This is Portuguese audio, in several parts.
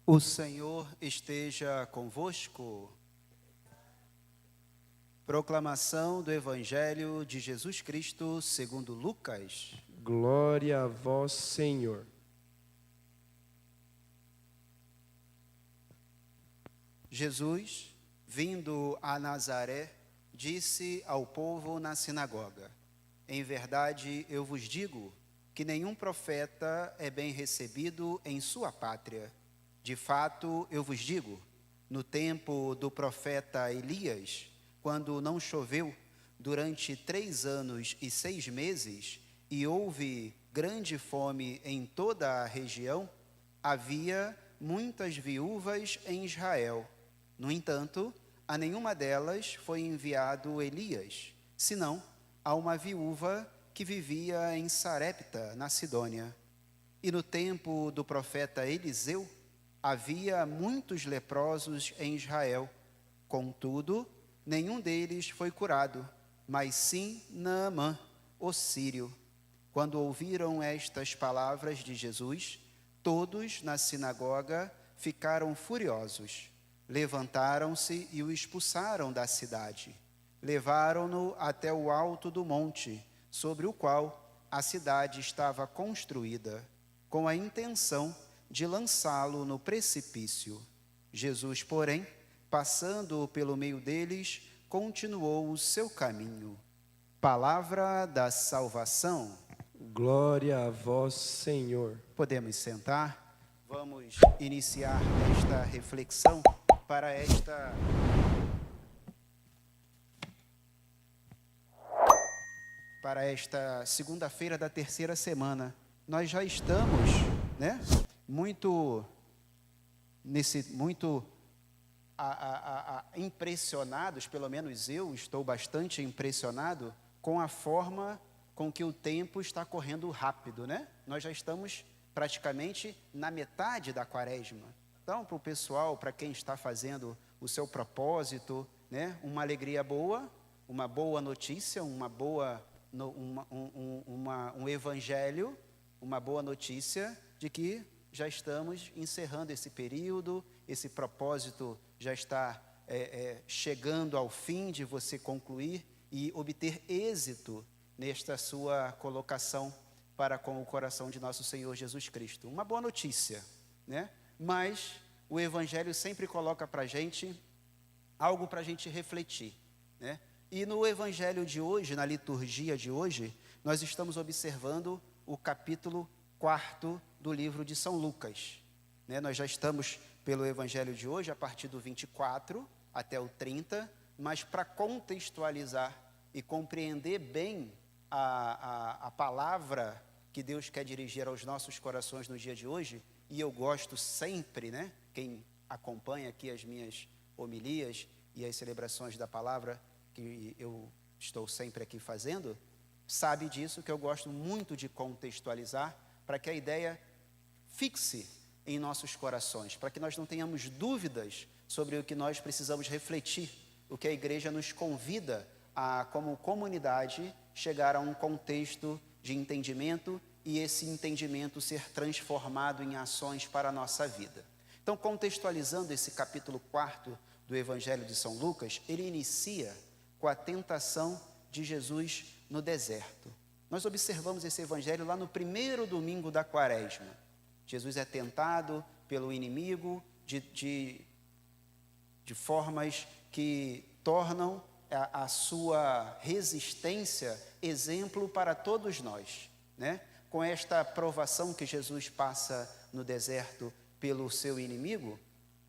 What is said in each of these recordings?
O Senhor esteja convosco. Proclamação do Evangelho de Jesus Cristo segundo Lucas. Glória a vós, Senhor. Jesus, vindo a Nazaré, disse ao povo na sinagoga: Em verdade, eu vos digo que nenhum profeta é bem recebido em sua pátria. De fato, eu vos digo, no tempo do profeta Elias, quando não choveu durante 3 anos e 6 meses, e houve grande fome em toda a região, havia muitas viúvas em Israel. No entanto, a nenhuma delas foi enviado Elias, senão a uma viúva que vivia em Sarepta, na Sidônia. E no tempo do profeta Eliseu, havia muitos leprosos em Israel. Contudo, nenhum deles foi curado, mas sim Naamã, o sírio. Quando ouviram estas palavras de Jesus, todos na sinagoga ficaram furiosos. Levantaram-se e o expulsaram da cidade. Levaram-no até o alto do monte, sobre o qual a cidade estava construída, com a intenção de lançá-lo no precipício. Jesus, porém, passando pelo meio deles, continuou o seu caminho. Palavra da salvação. Glória a vós, Senhor. Podemos sentar? Vamos iniciar esta reflexão para esta segunda-feira da terceira semana. Nós já estamos, muito impressionados, pelo menos eu estou bastante impressionado com a forma com que o tempo está correndo rápido, né? Nós já estamos praticamente na metade da quaresma. Então, para o pessoal, para quem está fazendo o seu propósito, né? Uma alegria boa, uma boa notícia, um evangelho, uma boa notícia de que já estamos encerrando esse período, esse propósito já está chegando ao fim de você concluir e obter êxito nesta sua colocação para com o coração de nosso Senhor Jesus Cristo. Uma boa notícia, né? Mas o Evangelho sempre coloca para a gente algo para a gente refletir, né? E no Evangelho de hoje, na liturgia de hoje, nós estamos observando o capítulo 4 do livro de São Lucas, né? Nós já estamos pelo Evangelho de hoje, a partir do 24 até o 30, mas para contextualizar e compreender bem a palavra que Deus quer dirigir aos nossos corações no dia de hoje, e eu gosto sempre, né? Quem acompanha aqui as minhas homilias e as celebrações da palavra que eu estou sempre aqui fazendo, sabe disso, que eu gosto muito de contextualizar para que a ideia fixe em nossos corações, para que nós não tenhamos dúvidas sobre o que nós precisamos refletir, o que a igreja nos convida a, como comunidade, chegar a um contexto de entendimento e esse entendimento ser transformado em ações para a nossa vida. Então, contextualizando esse capítulo 4 do Evangelho de São Lucas, ele inicia com a tentação de Jesus no deserto. Nós observamos esse evangelho lá no primeiro domingo da quaresma. Jesus é tentado pelo inimigo de formas que tornam a sua resistência exemplo para todos nós, né? Com esta provação que Jesus passa no deserto pelo seu inimigo,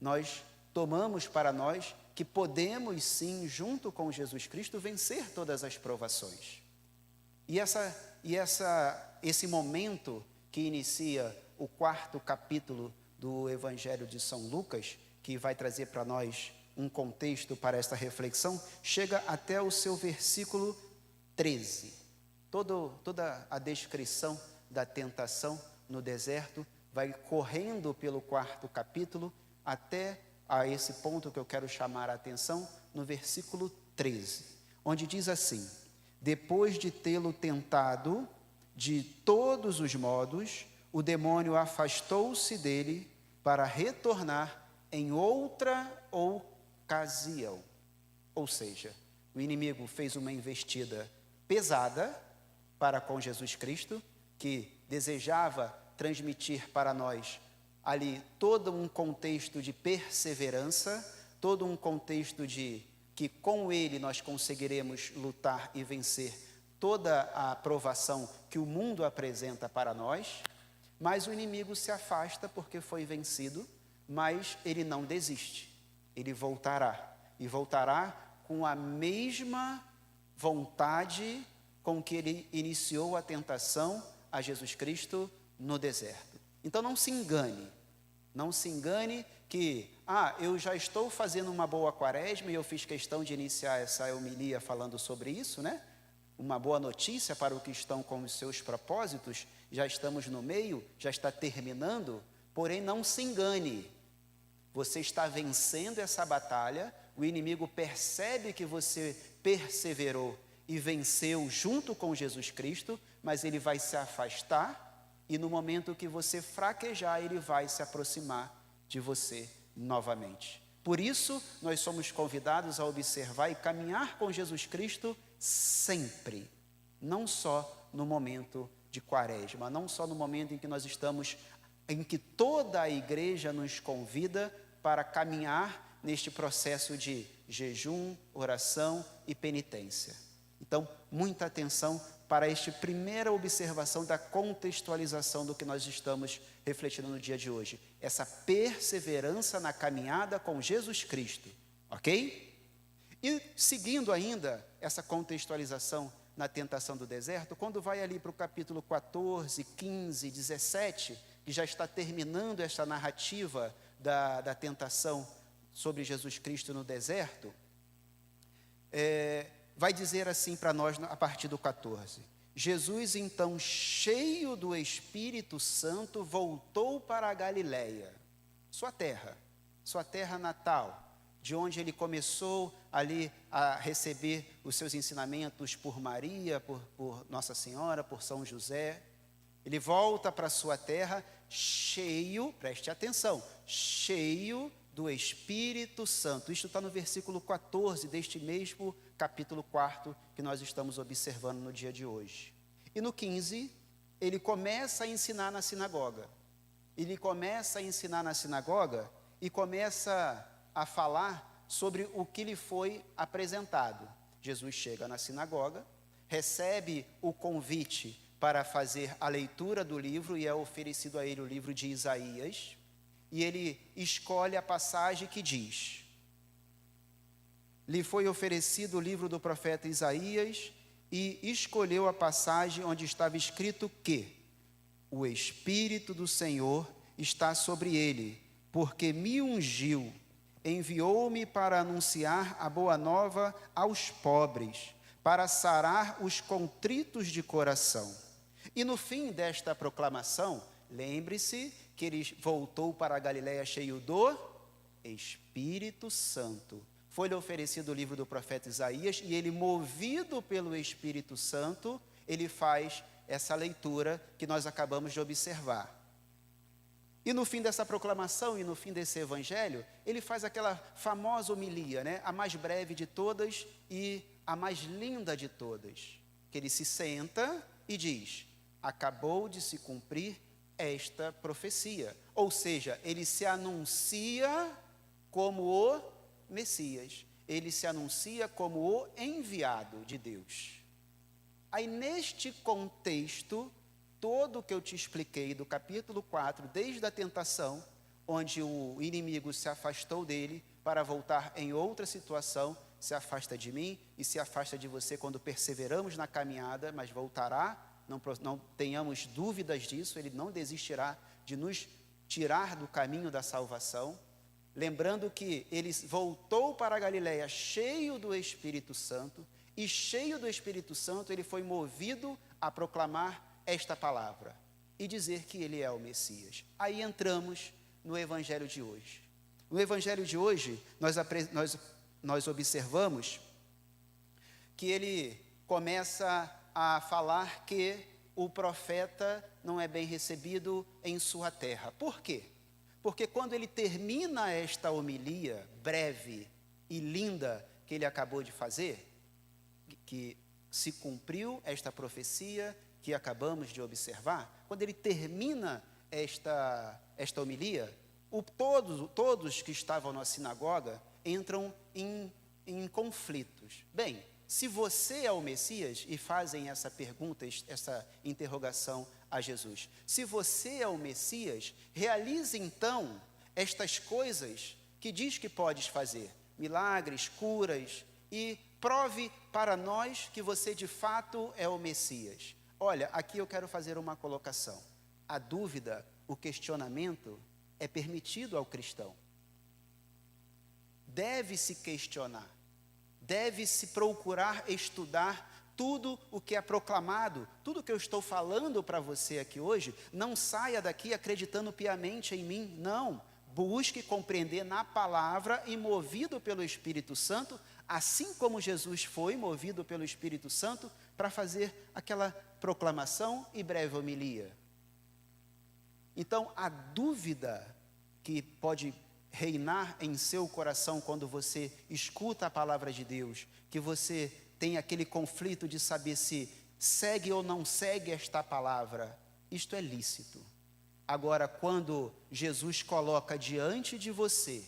nós tomamos para nós que podemos sim, junto com Jesus Cristo, vencer todas as provações. E esse momento que inicia o 4º capítulo do Evangelho de São Lucas, que vai trazer para nós um contexto para esta reflexão, chega até o seu versículo 13. Toda a descrição da tentação no deserto vai correndo pelo 4º capítulo até a esse ponto que eu quero chamar a atenção, no versículo 13, onde diz assim: depois de tê-lo tentado de todos os modos, o demônio afastou-se dele para retornar em outra ocasião. Ou seja, o inimigo fez uma investida pesada para com Jesus Cristo, que desejava transmitir para nós ali todo um contexto de perseverança, todo um contexto de que com ele nós conseguiremos lutar e vencer toda a provação que o mundo apresenta para nós, mas o inimigo se afasta porque foi vencido, mas ele não desiste, ele voltará, e voltará com a mesma vontade com que ele iniciou a tentação a Jesus Cristo no deserto. Então não se engane que, eu já estou fazendo uma boa quaresma e eu fiz questão de iniciar essa homilia falando sobre isso, né? Uma boa notícia para os que estão com os seus propósitos, já estamos no meio, já está terminando, porém não se engane, você está vencendo essa batalha, o inimigo percebe que você perseverou e venceu junto com Jesus Cristo, mas ele vai se afastar e no momento que você fraquejar, ele vai se aproximar de você novamente. Por isso, nós somos convidados a observar e caminhar com Jesus Cristo sempre, não só no momento de quaresma, não só no momento em que nós estamos, em que toda a igreja nos convida para caminhar neste processo de jejum, oração e penitência. Então, muita atenção para esta primeira observação da contextualização do que nós estamos refletindo no dia de hoje. Essa perseverança na caminhada com Jesus Cristo, ok? E seguindo ainda essa contextualização na tentação do deserto, quando vai ali para o capítulo 14, 15, 17, que já está terminando esta narrativa da tentação sobre Jesus Cristo no deserto, vai dizer assim para nós a partir do 14. Jesus, então, cheio do Espírito Santo, voltou para a Galileia, sua terra natal, de onde ele começou ali a receber os seus ensinamentos por Maria, por Nossa Senhora, por São José. Ele volta para a sua terra cheio, preste atenção, cheio do Espírito Santo. Isto está no versículo 14 deste mesmo capítulo 4 que nós estamos observando no dia de hoje. E no 15, ele começa a ensinar na sinagoga. Ele começa a ensinar na sinagoga e começa a falar sobre o que lhe foi apresentado. Jesus chega na sinagoga, recebe o convite para fazer a leitura do livro e é oferecido a ele o livro de Isaías. E ele escolhe a passagem que diz: lhe foi oferecido o livro do profeta Isaías e escolheu a passagem onde estava escrito que o Espírito do Senhor está sobre ele, porque me ungiu, enviou-me para anunciar a boa nova aos pobres, para sarar os contritos de coração. E no fim desta proclamação, lembre-se que ele voltou para a Galileia cheio do Espírito Santo. Foi-lhe oferecido o livro do profeta Isaías e ele, movido pelo Espírito Santo, ele faz essa leitura que nós acabamos de observar. E no fim dessa proclamação e no fim desse evangelho, ele faz aquela famosa homilia, né? A mais breve de todas e a mais linda de todas, que ele se senta e diz: acabou de se cumprir esta profecia. Ou seja, ele se anuncia como o Messias, ele se anuncia como o enviado de Deus. Aí neste contexto, todo o que eu te expliquei do capítulo 4, desde a tentação, onde o inimigo se afastou dele para voltar em outra situação, se afasta de mim e se afasta de você quando perseveramos na caminhada, mas voltará, não tenhamos dúvidas disso, ele não desistirá de nos tirar do caminho da salvação. Lembrando que ele voltou para a Galileia cheio do Espírito Santo, e cheio do Espírito Santo ele foi movido a proclamar esta palavra e dizer que ele é o Messias. Aí entramos no evangelho de hoje. No evangelho de hoje, nós observamos que ele começa a falar que o profeta não é bem recebido em sua terra. Por quê? porque quando ele termina esta homilia breve e linda que ele acabou de fazer, que se cumpriu esta profecia que acabamos de observar, quando ele termina esta homilia, todos que estavam na sinagoga entram em conflitos. Bem, se você é o Messias, e fazem essa pergunta, essa interrogação a Jesus, se você é o Messias, realize então estas coisas que diz que podes fazer, milagres, curas, e prove para nós que você de fato é o Messias. Olha, aqui eu quero fazer uma colocação. A dúvida, o questionamento é permitido ao cristão. Deve-se questionar, deve-se procurar estudar tudo o que é proclamado, tudo que eu estou falando para você aqui hoje. Não saia daqui acreditando piamente em mim, não. Busque compreender na palavra e movido pelo Espírito Santo, assim como Jesus foi movido pelo Espírito Santo para fazer aquela proclamação e breve homilia. Então, a dúvida que pode reinar em seu coração quando você escuta a palavra de Deus, que você tem aquele conflito de saber se segue ou não segue esta palavra, isto é lícito. Agora, quando Jesus coloca diante de você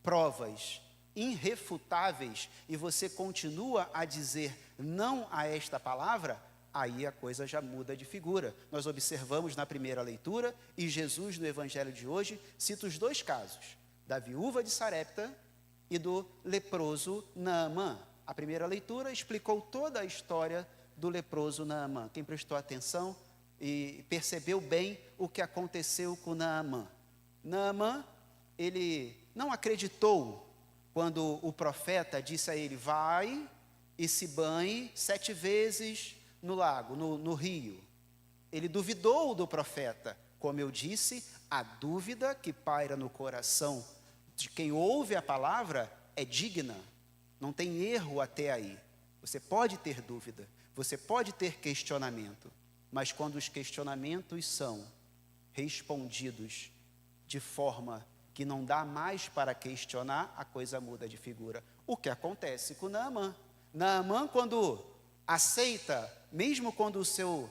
provas irrefutáveis e você continua a dizer não a esta palavra, aí a coisa já muda de figura. Nós observamos na primeira leitura, e Jesus no evangelho de hoje cita os dois casos, da viúva de Sarepta e do leproso Naamã. A primeira leitura explicou toda a história do leproso Naamã. Quem prestou atenção e percebeu bem o que aconteceu com Naamã. Naamã, ele não acreditou quando o profeta disse a ele: vai e se banhe 7 vezes no lago, no rio. Ele duvidou do profeta. Como eu disse, a dúvida que paira no coração de quem ouve a palavra é digna, não tem erro até aí. Você pode ter dúvida, você pode ter questionamento, mas quando os questionamentos são respondidos de forma que não dá mais para questionar, a coisa muda de figura. O que acontece com Naamã? Naamã, quando aceita, mesmo quando o seu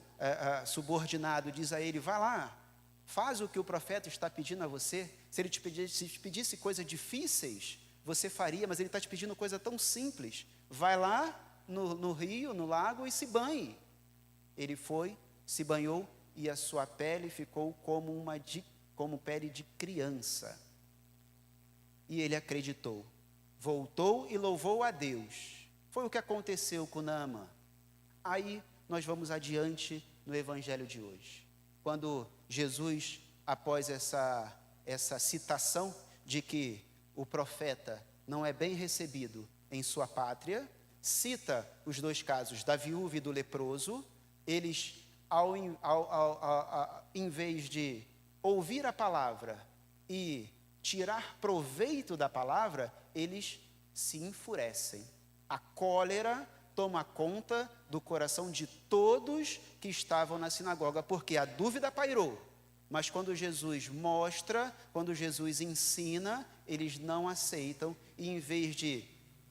subordinado diz a ele: vai lá, faz o que o profeta está pedindo a você. Se ele te pedisse coisas difíceis, você faria, mas ele está te pedindo coisa tão simples. Vai lá no rio, no lago, e se banhe. Ele foi, se banhou, e a sua pele ficou como pele de criança. E ele acreditou, voltou e louvou a Deus. Foi o que aconteceu com Naamã. Aí nós vamos adiante no evangelho de hoje. Quando Jesus, após essa citação de que o profeta não é bem recebido em sua pátria, cita os dois casos da viúva e do leproso. Eles, em vez de ouvir a palavra e tirar proveito da palavra, eles se enfurecem. A cólera toma conta do coração de todos que estavam na sinagoga, porque a dúvida pairou. Mas quando Jesus mostra, quando Jesus ensina, eles não aceitam, e em vez de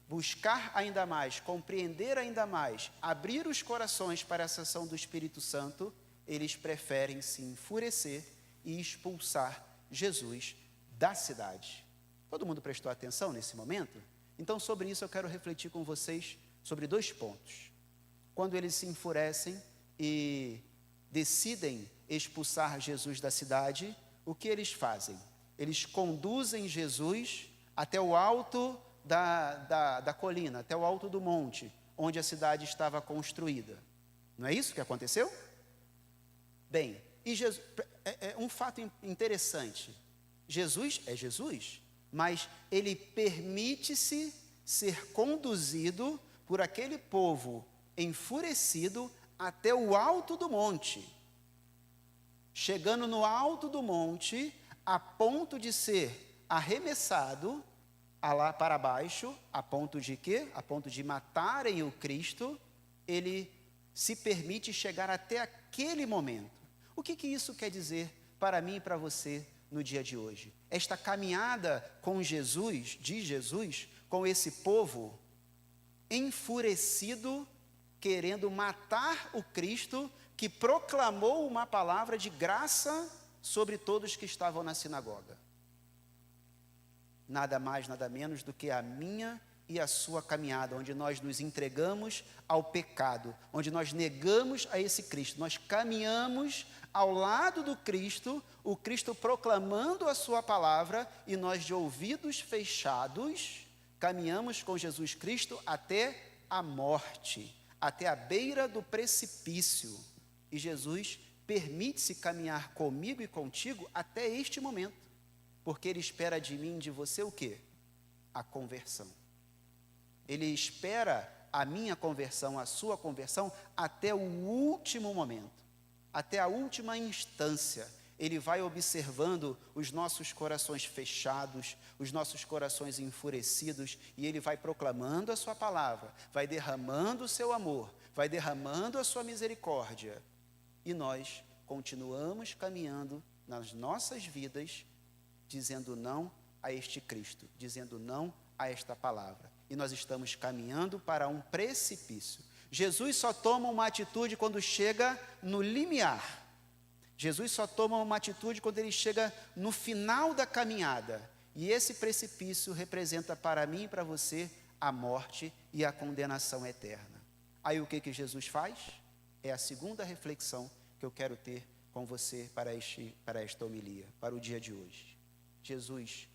buscar ainda mais, compreender ainda mais, abrir os corações para essa ação do Espírito Santo, eles preferem se enfurecer e expulsar Jesus da cidade. Todo mundo prestou atenção nesse momento? Então, sobre isso eu quero refletir com vocês sobre 2 pontos. Quando eles se enfurecem e decidem expulsar Jesus da cidade, o que eles fazem? Eles conduzem Jesus até o alto da colina, até o alto do monte, onde a cidade estava construída. Não é isso que aconteceu? Bem, e Jesus, um fato interessante, Jesus é Jesus, mas ele permite-se ser conduzido por aquele povo enfurecido até o alto do monte. Chegando no alto do monte, a ponto de ser arremessado lá para baixo, a ponto de quê? A ponto de matarem o Cristo, ele se permite chegar até aquele momento. O que isso quer dizer para mim e para você no dia de hoje? Esta caminhada com Jesus, de Jesus, com esse povo enfurecido, querendo matar o Cristo, que proclamou uma palavra de graça sobre todos que estavam na sinagoga. Nada mais, nada menos do que a minha e a sua caminhada, onde nós nos entregamos ao pecado, onde nós negamos a esse Cristo, nós caminhamos ao lado do Cristo, o Cristo proclamando a sua palavra, e nós de ouvidos fechados, caminhamos com Jesus Cristo até a morte, até a beira do precipício, e Jesus permite-se caminhar comigo e contigo até este momento, porque Ele espera de mim e de você o quê? A conversão. Ele espera a minha conversão, a sua conversão, até o último momento, até a última instância. Ele vai observando os nossos corações fechados, os nossos corações enfurecidos, e Ele vai proclamando a sua palavra, vai derramando o seu amor, vai derramando a sua misericórdia, e nós continuamos caminhando nas nossas vidas, dizendo não a este Cristo, dizendo não a esta palavra. E nós estamos caminhando para um precipício. Jesus só toma uma atitude quando chega no limiar. Jesus só toma uma atitude quando Ele chega no final da caminhada. E esse precipício representa para mim e para você a morte e a condenação eterna. Aí o que Jesus faz? É a segunda reflexão que eu quero ter com você para esta homilia, para o dia de hoje. Jesus,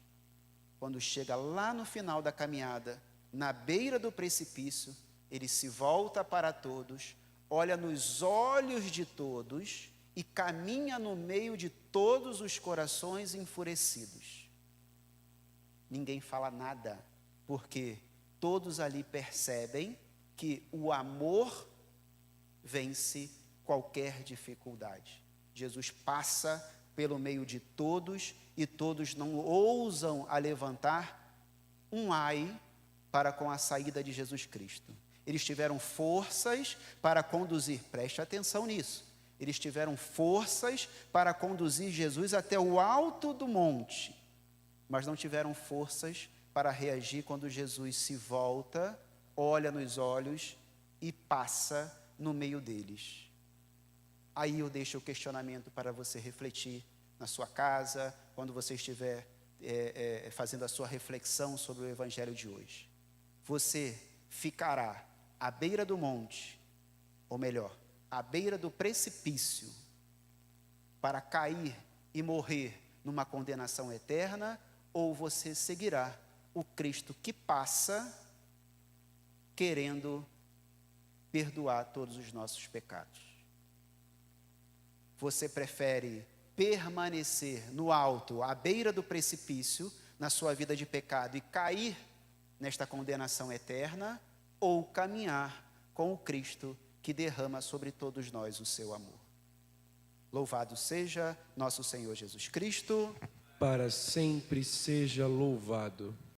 quando chega lá no final da caminhada, na beira do precipício, Ele se volta para todos, olha nos olhos de todos e caminha no meio de todos os corações enfurecidos. Ninguém fala nada, porque todos ali percebem que o amor vence qualquer dificuldade. Jesus passa pelo meio de todos e todos não ousam a levantar um ai para com a saída de Jesus Cristo. Eles tiveram forças para conduzir, preste atenção nisso, eles tiveram forças para conduzir Jesus até o alto do monte, mas não tiveram forças para reagir quando Jesus se volta, olha nos olhos e passa no meio deles. Aí eu deixo o questionamento para você refletir na sua casa, quando você estiver fazendo a sua reflexão sobre o Evangelho de hoje. Você ficará à beira do monte, ou melhor, à beira do precipício, para cair e morrer numa condenação eterna, ou você seguirá o Cristo que passa, querendo perdoar todos os nossos pecados? Você prefere permanecer no alto, à beira do precipício, na sua vida de pecado e cair nesta condenação eterna, ou caminhar com o Cristo que derrama sobre todos nós o seu amor? Louvado seja nosso Senhor Jesus Cristo. Para sempre seja louvado.